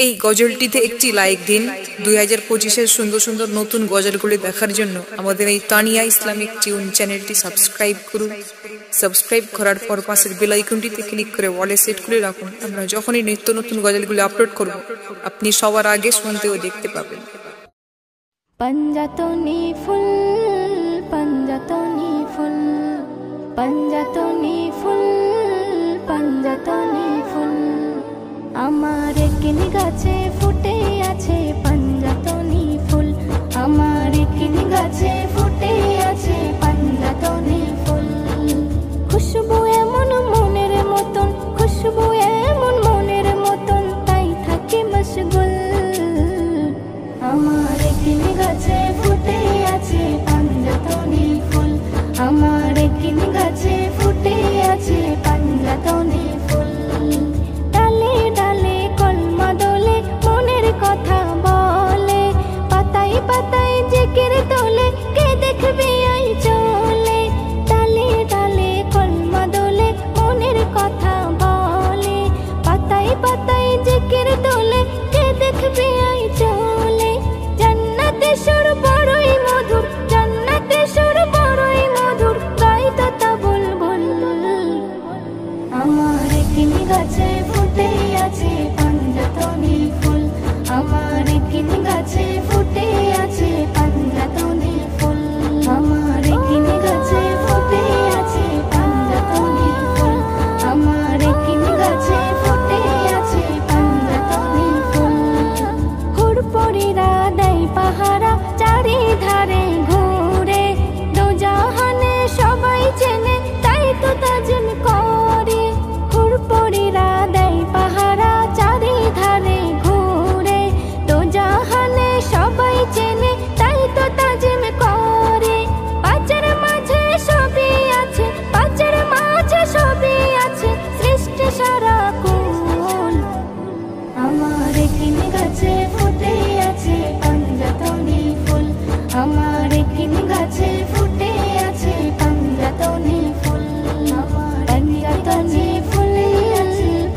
এই গজলটিতে একটি লাইক দিন। 2025-এর সুন্দর সুন্দর নতুন গজলগুলি দেখার জন্য আমাদের এই তানিয়া ইসলামিক টিউন চ্যানেলটি সাবস্ক্রাইব করুন। সাবস্ক্রাইব করার পর পাশের বেল আইকনটিতে ক্লিক করে ওয়ালে সেট করে রাখুন। আমরা যখনই নিত্য নতুন গজলগুলি আপলোড করব আপনি সবার আগে শুনতে ও দেখতে পাবেন। पंजातनी फुल पंजातनी फुल पंजातनी फुल पंजातनी फुल आमार किन गाছে ফুটে আছে पंजातनी फुल आमार किन गाছে ফুটে আছে पंजातनी फुल खुशबू एमन मनेर मतन खुशबू एमन मनेर मतन ताई थाके मशगुल आमार किन गाছে ফুটে আছে पंजातनी फुल आमार किन गाছে ফুটে আছে पंजातनी फुल डाले डाले कलमा दोले मनेर कथा बोले पाताय पाताय जिकिर तोले के देखबे आई चले डाले डाले कलमा दोले मनेर कथा बोले पाताय पाताय जिकिर तोले के देखबे आई चले जन्नते सुर बड़ई मधुर जन्नते सुर बड़ई मधुर गाई तो ता बुलबुल आमार किन गाছে ফুটে আছে पंजातनी फुल आमार किन गाছে ফুটে আছে पंजातनी फुल आमार किन गाছে ফুটে আছে पंजातनी फुल आमार किन गाছে ফুটে আছে पंजातनी फुल হুড়পড়িরা দেয় পাহারা চারি ধারে ঘুরে দো জাহানে সবাই চেনে তাই তো তাজিম করে হুড়পড়িরা দেয় পাহারা চারি ধারে ঘুরে দো জাহানে সবাই চেনে তাই তো তাজিম করে পাঁচের মাঝে সবই আছে পাঁচের মাঝে সবই আছে সৃষ্টি সারা কুল आमार किन गाছে ফুটে আছে पंजातनी फुल आमार किन गाছে ফুটে আছে पंजातनी फुल आमार पंजातनी फुल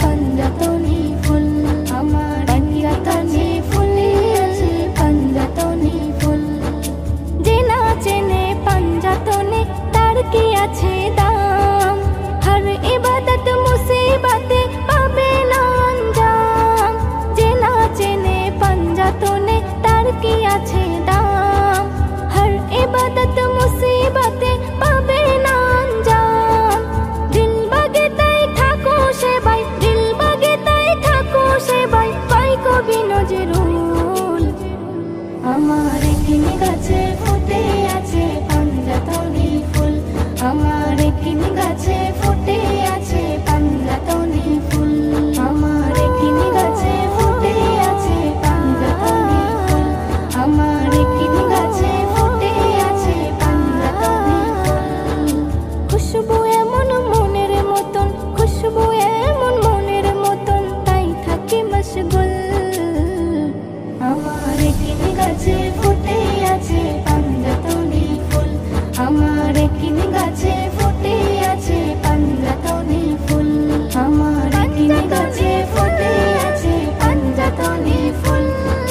पंजातनी फुल आमार पंजातनी फुल पंजातनी फुल जे ना চেনে पंजातनी तार की আছে दाम हर इबादत मुसीबते पाबे ना अंजाम जे ना চেনে पंजातनी तार की আছে दाम हर इबादत मुसीबते पाबे ना अंजाम दिल बागे ताई थाको सेबाई दिल बागे ताई थाको सेबाई पाई कवि नजरुल आमार किन गाছে ফুটে আছে पंजातनी फुल आमार किन गाছে ফুটে আছে पंजातनी फुल आमार किन गाছে ফুটে আছে पंजातनी फुल आमार किन गाছে ফুটে আছে पंजातनी फुल खुशबू एमन मनेर मतन खुशबू एमन मनेर मतन ताई थाके मशगुल आमार किन गाছে ফুটে আছে पंजातनी फुल आमार किन गाছে ফুটে আছে पंजातनी फुल आमार किन गाছে ফুটে আছে पंजातनी फुल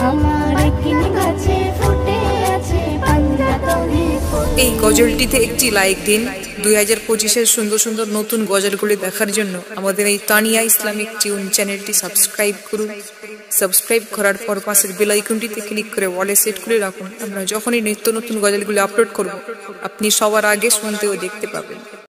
आमार किन गाছে ফুটে আছে पंजातनी फुल এই গজলটিতে একটি লাইক দিন। 2025-এর সুন্দর সুন্দর নতুন গজলগুলি দেখার জন্য আমাদের এই তানিয়া ইসলামিক টিউন চ্যানেলটি সাবস্ক্রাইব করুন। সাবস্ক্রাইব করার পর পাশের বেল আইকনটিতে ক্লিক করে ওয়ালে সেট করে রাখুন। আমরা যখনই নিত্য নতুন গজলগুলি আপলোড করব আপনি সবার আগে শুনতে ও দেখতে পাবেন।